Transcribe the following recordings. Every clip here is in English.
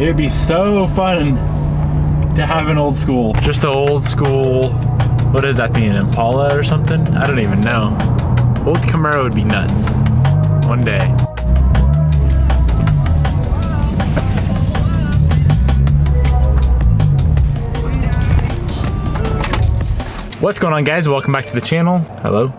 It'd be so fun to have an old school. Just an old school, what does that mean, Impala or something? I don't even know. Old Camaro would be nuts. One day. What's going on, guys? Welcome back to the channel. Hello.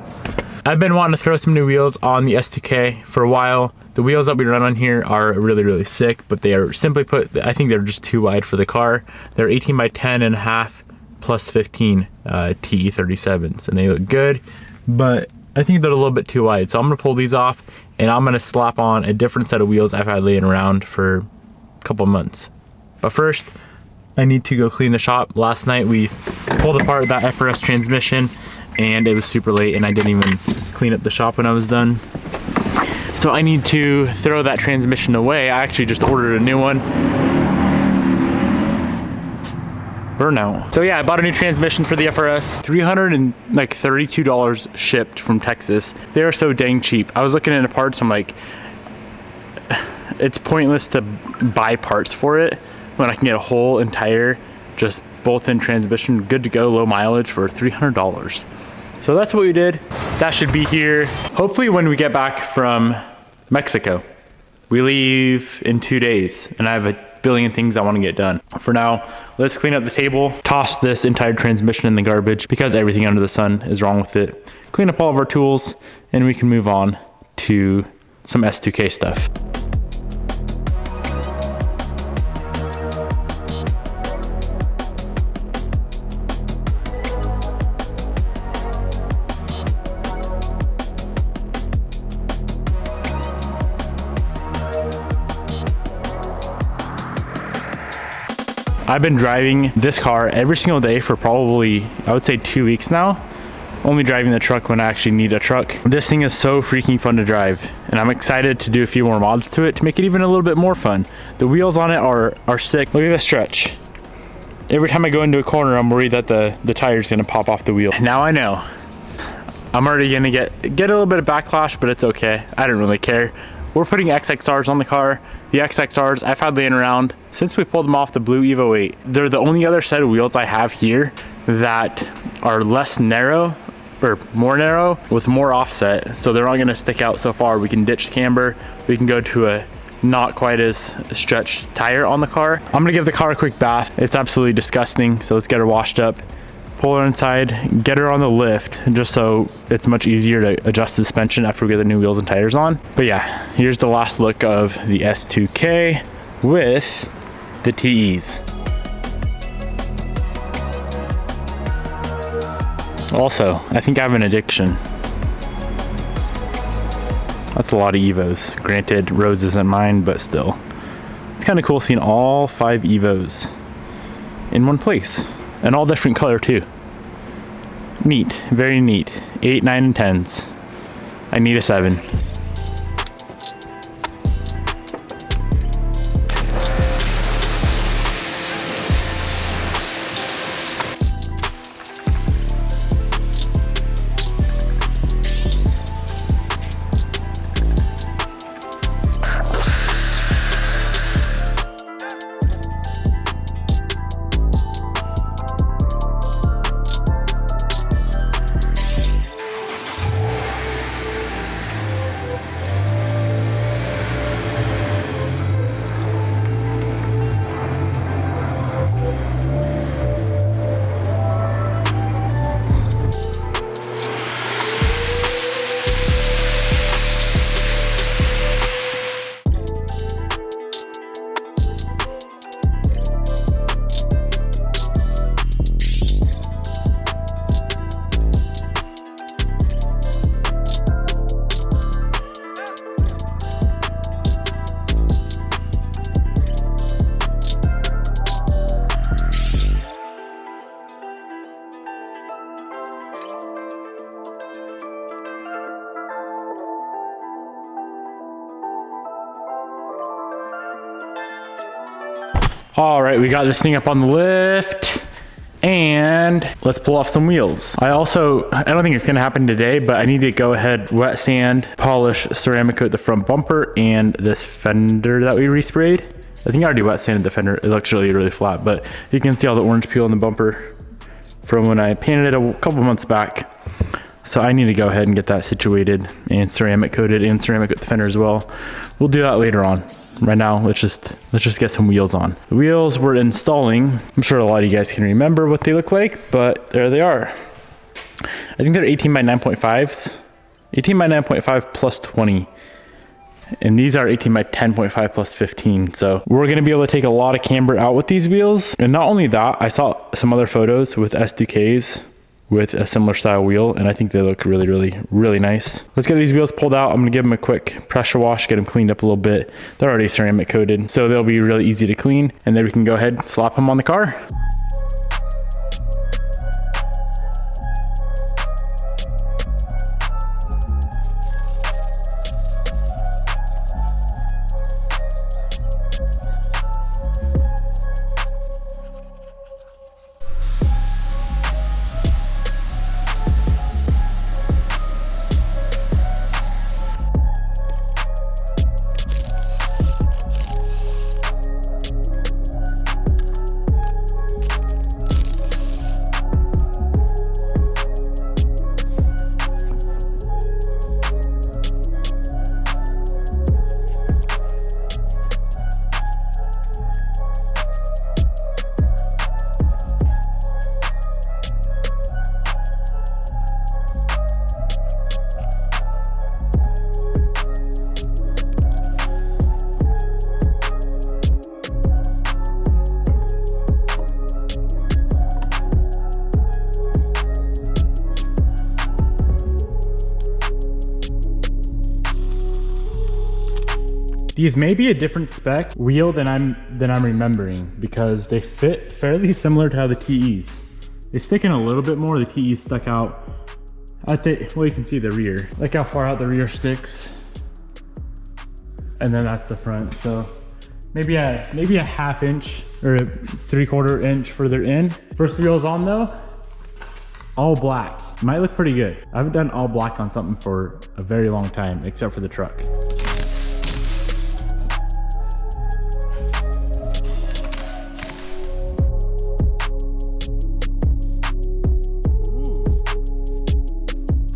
I've been wanting to throw some new wheels on the S2K for a while. The wheels that we run on here are really sick, but they are simply put, I think they're just too wide for the car. They're 18 by 10 and a half plus 15 TE37s, and they look good, but I think they're a little bit too wide. So I'm gonna pull these off and I'm gonna slap on a different set of wheels I've had laying around for a couple months. But first, I need to go clean the shop. Last night we pulled apart that FRS transmission and it was super late and I didn't even clean up the shop when I was done. So I need to throw that transmission away. I actually just ordered a new one. Burnout. So yeah, I bought a new transmission for the FRS. $332 shipped from Texas. They are so dang cheap. I was looking into parts, I'm like, it's pointless to buy parts for it when I can get a whole entire just bolt-in transmission, good to go, low mileage for $300. So that's what we did. That should be here hopefully when we get back from Mexico. We leave in 2 days and I have a billion things I want to get done. For now, let's clean up the table, toss this entire transmission in the garbage because everything under the sun is wrong with it. Clean up all of our tools and we can move on to some S2K stuff. I've been driving this car every single day for probably, I would say 2 weeks now. Only driving the truck when I actually need a truck. This thing is so freaking fun to drive and I'm excited to do a few more mods to it to make it even a little bit more fun. The wheels on it are sick. Look at the stretch. Every time I go into a corner, I'm worried that the tire's gonna pop off the wheel. Now I know. I'm already gonna get a little bit of backlash, but it's okay. I don't really care. We're putting XXRs on the car. The XXRs I've had laying around since we pulled them off the blue Evo 8. They're the only other set of wheels I have here that are less narrow or more narrow with more offset. So they're not gonna stick out so far. We can ditch camber. We can go to a not quite as stretched tire on the car. I'm gonna give the car a quick bath. It's absolutely disgusting. So let's get her washed up, pull her inside, get her on the lift, just so it's much easier to adjust the suspension after we get the new wheels and tires on. But yeah, here's the last look of the S2K with the TEs. Also, I think I have an addiction. That's a lot of Evos. Granted, Rose isn't mine, but still. It's kind of cool seeing all 5 Evos in one place. And all different color too. Neat, very neat. 8, 9, and 10s. I need a 7. All right, we got this thing up on the lift. And let's pull off some wheels. I don't think it's gonna happen today, but I need to go ahead, wet sand, polish, ceramic coat the front bumper and this fender that we resprayed. I think I already wet sanded the fender. It looks really, really flat, but you can see all the orange peel in the bumper from when I painted it a couple months back. So I need to go ahead and get that situated and ceramic coated and ceramic coat the fender as well. We'll do that later on. Right now, let's just get some wheels on. The wheels we're installing, I'm sure a lot of you guys can remember what they look like, but there they are. I think they're 18 by 9.5s. 18 by 9.5 plus 20. And these are 18 by 10.5 plus 15. So we're gonna be able to take a lot of camber out with these wheels. And not only that, I saw some other photos with S2Ks with a similar style wheel, and I think they look really, really, really nice. Let's get these wheels pulled out. I'm gonna give them a quick pressure wash, get them cleaned up a little bit. They're already ceramic coated, so they'll be really easy to clean, and then we can go ahead and slap them on the car. These may be a different spec wheel than I'm remembering, because they fit fairly similar to how the TEs. They stick in a little bit more. The TEs stuck out, I'd say, well, you can see the rear. Like how far out the rear sticks. And then that's the front. So maybe a ½ inch or a 3/4 inch further in. First wheel's on though. All black. Might look pretty good. I haven't done all black on something for a very long time, except for the truck.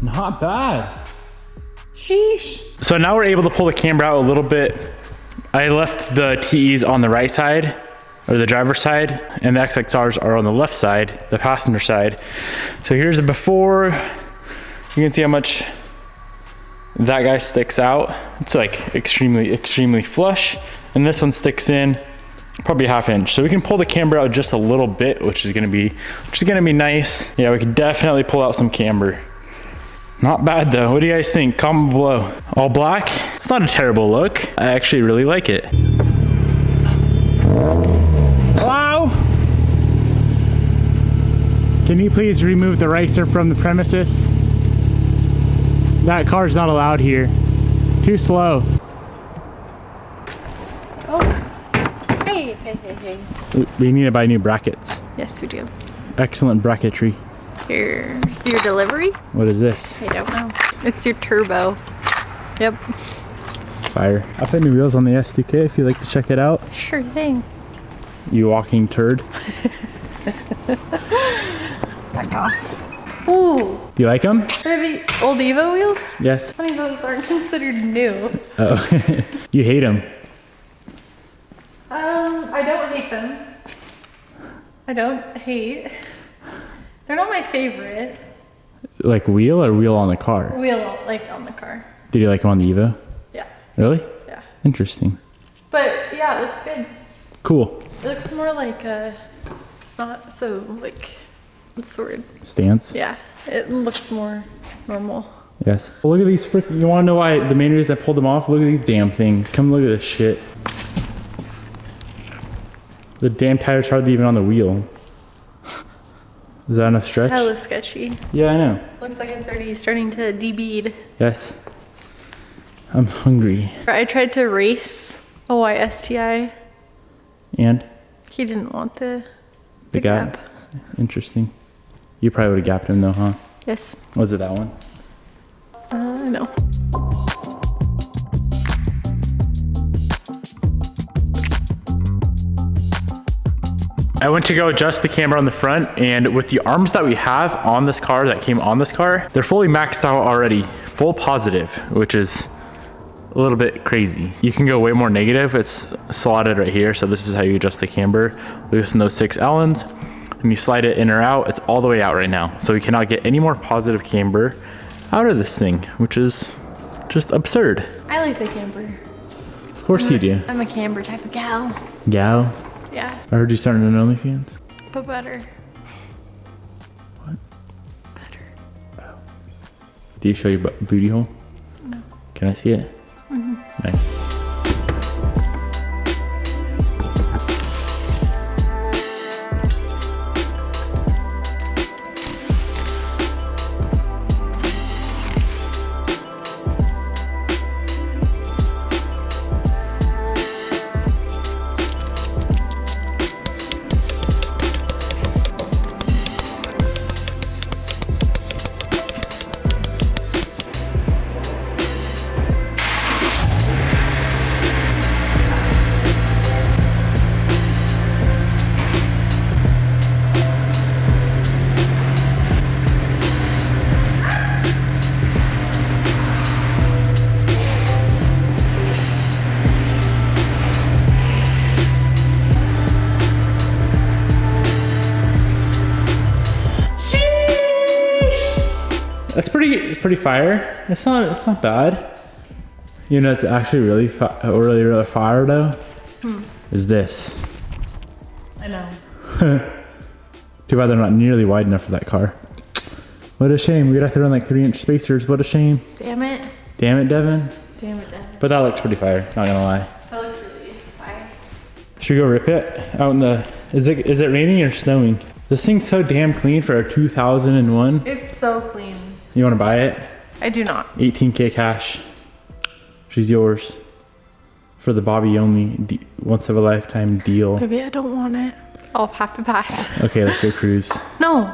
Not bad. Sheesh. So now we're able to pull the camber out a little bit. I left the TEs on the right side, or the driver's side, and the XXRs are on the left side, the passenger side. So here's the before. You can see how much that guy sticks out. It's like extremely, extremely flush. And this one sticks in probably ½ inch. So we can pull the camber out just a little bit, which is gonna be nice. Yeah, we can definitely pull out some camber. Not bad though. What do you guys think? Comment below. All black? It's not a terrible look. I actually really like it. Hello? Can you please remove the racer from the premises? That car's not allowed here. Too slow. Oh. Hey. We need to buy new brackets. Yes, we do. Excellent bracketry. Here's your delivery. What is this? I don't know. It's your turbo. Yep. Fire. I put new wheels on the S2K if you'd like to check it out. Sure thing. You walking turd. Back off. Ooh. You like them? Are they old Evo wheels? Yes. I mean, those aren't considered new. Oh. You hate them. I don't hate them. I don't hate. They're not my favorite. Like wheel or wheel on the car? Wheel, like on the car. Did you like them on the Evo? Yeah. Really? Yeah. Interesting. But yeah, it looks good. Cool. It looks more like not so like, what's the word? Stance? Yeah, it looks more normal. Yes. Well, look at these freaking, you wanna know why the main reason I pulled them off? Look at these damn things. Come look at this shit. The damn tire's hardly even on the wheel. Is that enough stretch? That looks sketchy. Yeah, I know. Looks like it's already starting to debead. Yes. I'm hungry. I tried to race a white STI. And? He didn't want the The guy? Interesting. You probably would have gapped him though, huh? Yes. Was it that one? No. I went to go adjust the camera on the front, and with the arms that we have on this car, that came on this car, they're fully maxed out already, full positive, which is a little bit crazy. You can go way more negative. It's slotted right here, so this is how you adjust the camber. Loosen those 6 Allens, and you slide it in or out. It's all the way out right now, so we cannot get any more positive camber out of this thing, which is just absurd. I like the camber. Of course you do. I'm a camber type of gal. Gal? Yeah. I heard you starting an OnlyFans. But better. What? Better. Oh. Do you show your booty hole? No. Can I see it? Mm-hmm. Nice. That's pretty fire. It's not bad. You know, it's actually really fire though. Is this? I know. Too bad they're not nearly wide enough for that car. What a shame. We'd have to run like 3-inch spacers. What a shame. Damn it. Damn it, Devin. Damn it, Devin. But that looks pretty fire. Not gonna lie. That looks really fire. Should we go rip it out in the? Is it raining or snowing? This thing's so damn clean for a 2001. It's so clean. You want to buy it? I do not. 18K cash. She's yours. For the Bobby only once of a lifetime deal. Baby, I don't want it. I'll have to pass. Okay, let's go cruise. No.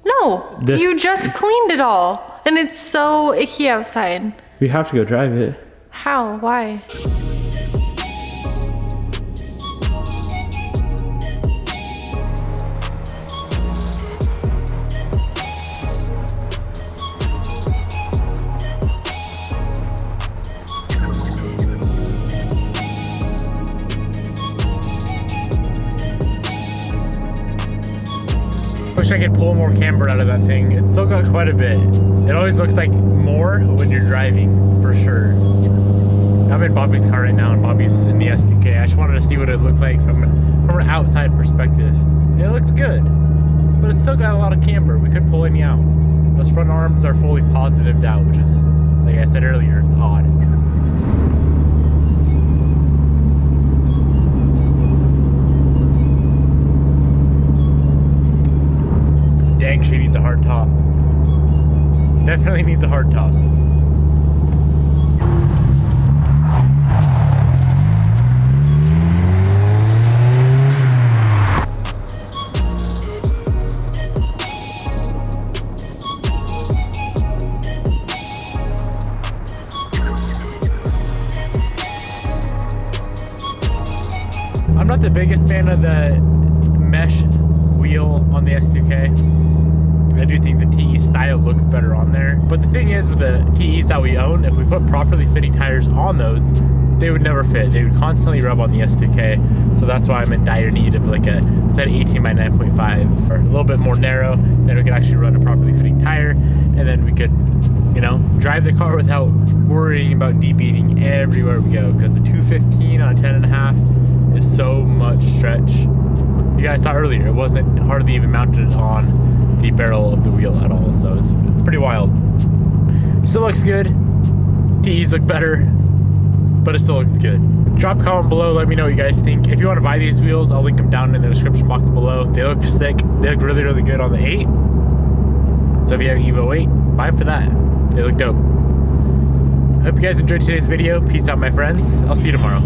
No. You just cleaned it all. And it's so icky outside. We have to go drive it. How? Why? Wish I could pull more camber out of that thing. It's still got quite a bit. It always looks like more when you're driving, for sure. I'm in Bobby's car right now, and Bobby's in the S2K. I just wanted to see what it looked like from an outside perspective. And it looks good, but it's still got a lot of camber. We couldn't pull any out. Those front arms are fully positived out, which is, like I said earlier, it's odd. Dang, she needs a hard top. Definitely needs a hard top. I'm not the biggest fan of the mesh wheel on the S2K. I do think the TE style looks better on there. But the thing is, with the TEs that we own, if we put properly fitting tires on those, they would never fit. They would constantly rub on the S2K. So that's why I'm in dire need of like a set 18 by 9.5 or a little bit more narrow. Then we could actually run a properly fitting tire, and then we could, you know, drive the car without worrying about debeating everywhere we go. Because the 215 on a 10.5 is so much stretch. You guys saw earlier, it wasn't hardly even mounted on the barrel of the wheel at all, so it's pretty wild. Still looks good. TEs look better, but it still looks good. Drop a comment below, let me know what you guys think. If you want to buy these wheels, I'll link them down in the description box below. They look sick. They look really, really good on the 8. So if you have Evo 8, buy them for that. They look dope. I hope you guys enjoyed today's video. Peace out, my friends. I'll see you tomorrow.